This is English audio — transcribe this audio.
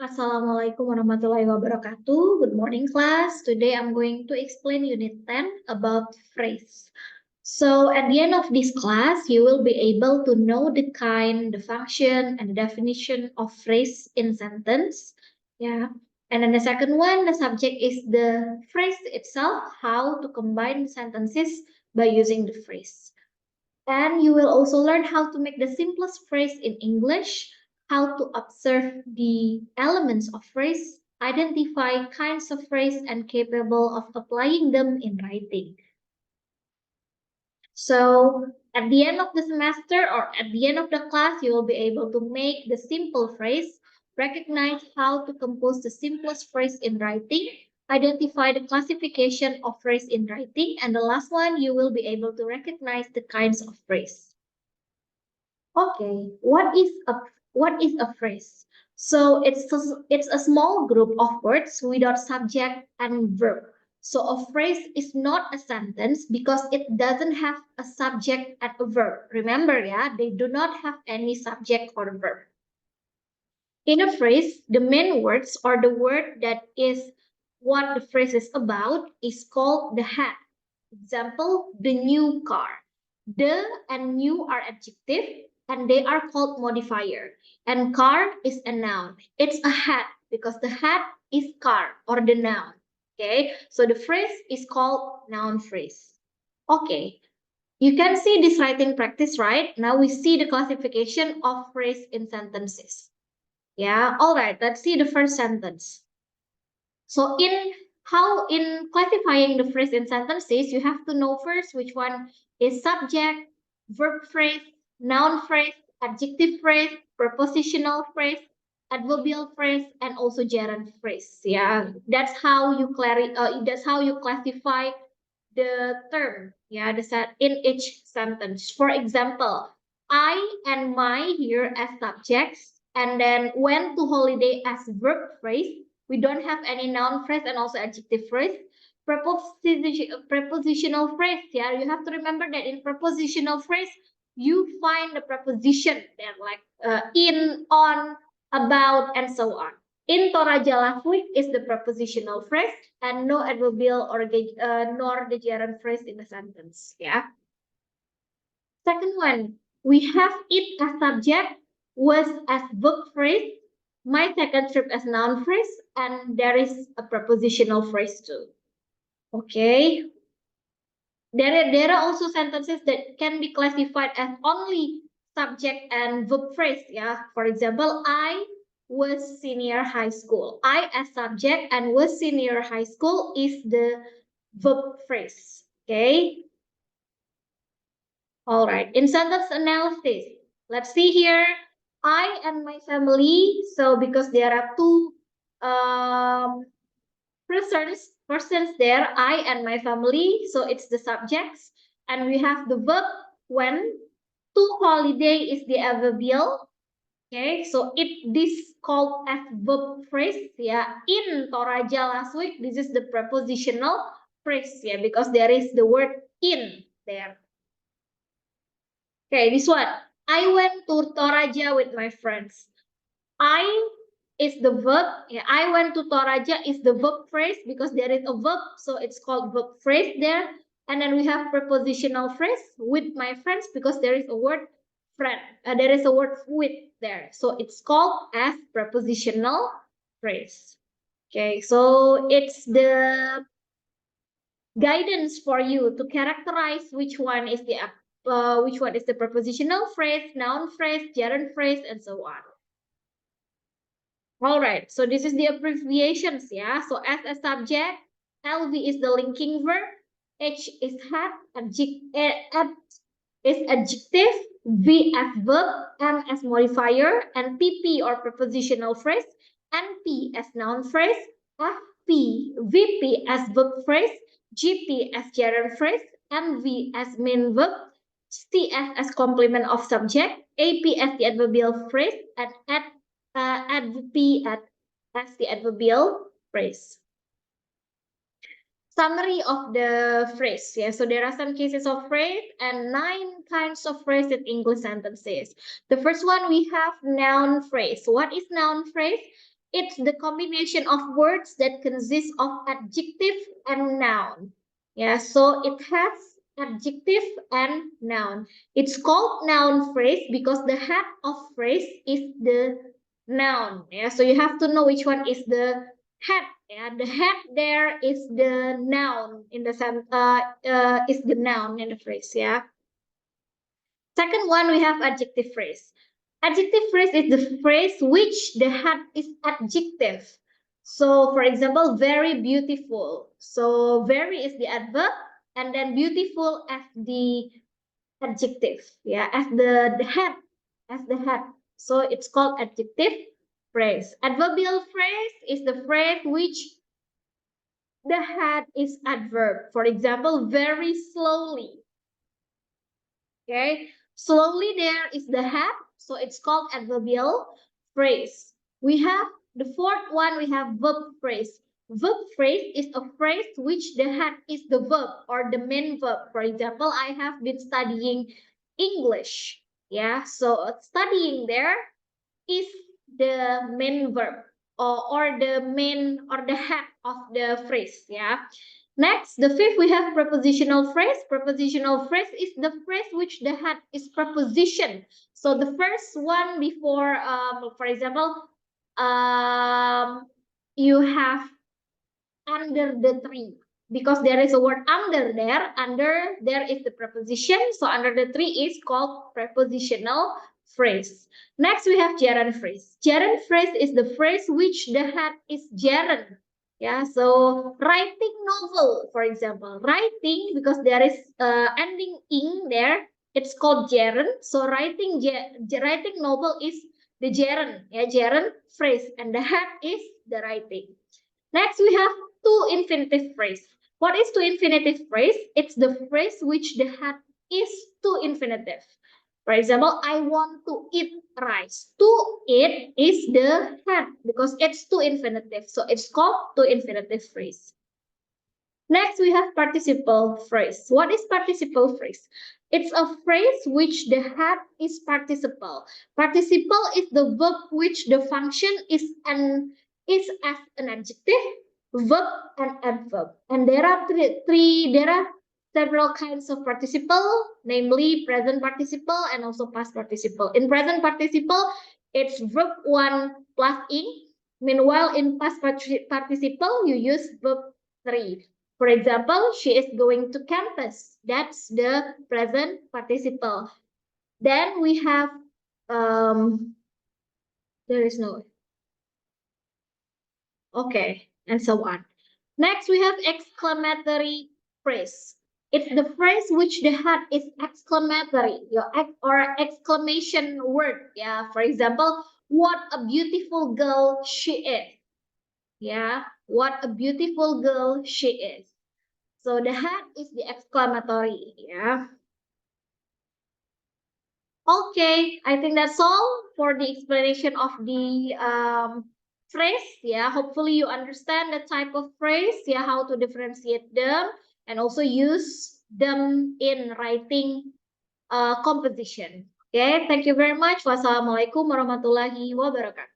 Assalamualaikum warahmatullahi wabarakatuh. Good morning, class. Today I'm going to explain Unit 10 about phrase. So at the end of this class, you will be able to know the kind, the function, and the definition of phrase in sentence. Yeah. And then the second one, the subject is the phrase itself, how to combine sentences by using the phrase. And you will also learn how to make the simplest phrase in English, how to observe the elements of phrase, identify kinds of phrase, and capable of applying them in writing. So at the end of the semester or at the end of the class, you will be able to make the simple phrase, recognize how to compose the simplest phrase in writing, identify the classification of phrase in writing, and the last one, you will be able to recognize the kinds of phrase. Okay, what is a phrase? So it's a small group of words without subject and verb. So a phrase is not a sentence because it doesn't have a subject and a verb. Remember, yeah, they do not have any subject or verb. In a phrase, the main words or the word that is what the phrase is about is called the head. Example, the new car. The and new are adjective and they are called modifier. And car is a noun. It's a hat because the hat is car or the noun. Okay, so the phrase is called noun phrase. Okay, you can see this writing practice, right? Now we see the classification of phrase in sentences. Yeah, all right, let's see the first sentence. So in classifying the phrase in sentences, you have to know first which one is subject, verb phrase, noun phrase, adjective phrase, prepositional phrase, adverbial phrase, and also gerund phrase. Yeah, that's how you classify the term. Yeah, the set in each sentence. For example, I and my here as subjects, and then went to holiday as verb phrase. We don't have any noun phrase and also adjective phrase. Prepositional phrase. Yeah, you have to remember that in prepositional phrase, you find the preposition there like in, on, about, and so on. In Toraja last week is the prepositional phrase and no adverbial or nor the gerund phrase in the sentence. Yeah. Second one, we have it as subject, was as verb phrase, my second trip as noun phrase, and there is a prepositional phrase too. Okay. There are also sentences that can be classified as only subject and verb phrase. Yeah. For example, I was senior high school. I as subject and was senior high school is the verb phrase. Okay. All right. In sentence analysis, let's see here. I and my family. So because there are two persons there, I and my family. So it's the subjects. And we have the verb when. To holiday is the adverbial. Okay, so this called as verb phrase. Yeah, in Toraja last week, this is the prepositional phrase. Yeah, because there is the word in there. Okay, this one. I went to Toraja with my friends. I is the verb. Yeah, I went to Toraja is the verb phrase because there is a verb, so it's called verb phrase there. And then we have prepositional phrase with my friends because there is a word friend. There is a word with there, so it's called as prepositional phrase. Okay, so it's the guidance for you to characterize which one is the prepositional phrase, noun phrase, gerund phrase, and so on. All right, so this is the abbreviations, yeah. So as a subject, LV is the linking verb, H is hat, is adjective, V as verb, M as modifier, and PP or prepositional phrase, NP as noun phrase, FP, VP as verb phrase, GP as gerund phrase, MV as main verb, CF as complement of subject, AP as the adverbial phrase, and adv as the adverbial phrase. Summary of the phrase. Yeah, so there are some cases of phrase and 9 kinds of phrase in English sentences. The first one we have noun phrase. What is noun phrase? It's the combination of words that consist of adjective and noun. Yeah, so it has adjective and noun. It's called noun phrase because the head of phrase is the noun. Yeah, so you have to know which one is the head. Yeah, the head there is the noun in the is the noun in the phrase. Yeah. Second one, we have adjective phrase. Adjective phrase is the phrase which the head is adjective. So, for example, very beautiful. So, very is the adverb, and then beautiful as the adjective. Yeah, as the head, as the head. So, it's called adjective phrase. Adverbial phrase is the phrase which the head is adverb. For example, very slowly. Okay, slowly there is the head, so it's called adverbial phrase. We have the fourth one, we have verb phrase. Verb phrase is a phrase which the head is the verb or the main verb. For example, I have been studying English. Yeah, so studying there is the main verb or the main or the head of the phrase. Yeah. Next, the fifth, we have prepositional phrase. Prepositional phrase is the phrase which the head is preposition. So the first one before, for example, you have under the tree because there is a word under there. Under there is the preposition. So under the tree is called prepositional phrase. Next, we have gerund phrase. Gerund phrase is the phrase which the head is gerund. Yeah, so writing novel, for example, writing because there is ending ing there, it's called gerund. So writing novel is the gerund, yeah, gerund phrase, and the head is the writing. Next, we have to infinitive phrase. What is to infinitive phrase? It's the phrase which the head is to infinitive. For example, I want to eat rice. To eat is the head because it's to infinitive. So it's called to infinitive phrase. Next, we have participle phrase. What is participle phrase? It's a phrase which the head is participle. Participle is the verb which the function is as an adjective, verb, and adverb. And there are several kinds of participle, namely present participle and also past participle. In present participle, it's verb 1 plus ing. Meanwhile, in past participle, you use verb 3. For example, she is going to campus. That's the present participle. Then we have, there is no, okay, and so on. Next, we have exclamatory phrase. It's the phrase which the head is exclamatory, or exclamation word. Yeah, for example, what a beautiful girl she is. Yeah, what a beautiful girl she is. So the head is the exclamatory. Yeah. Okay, I think that's all for the explanation of the phrase. Yeah, hopefully you understand the type of phrase, yeah, how to differentiate them and also use them in writing composition. Okay, thank you very much. Wassalamualaikum warahmatullahi wabarakatuh.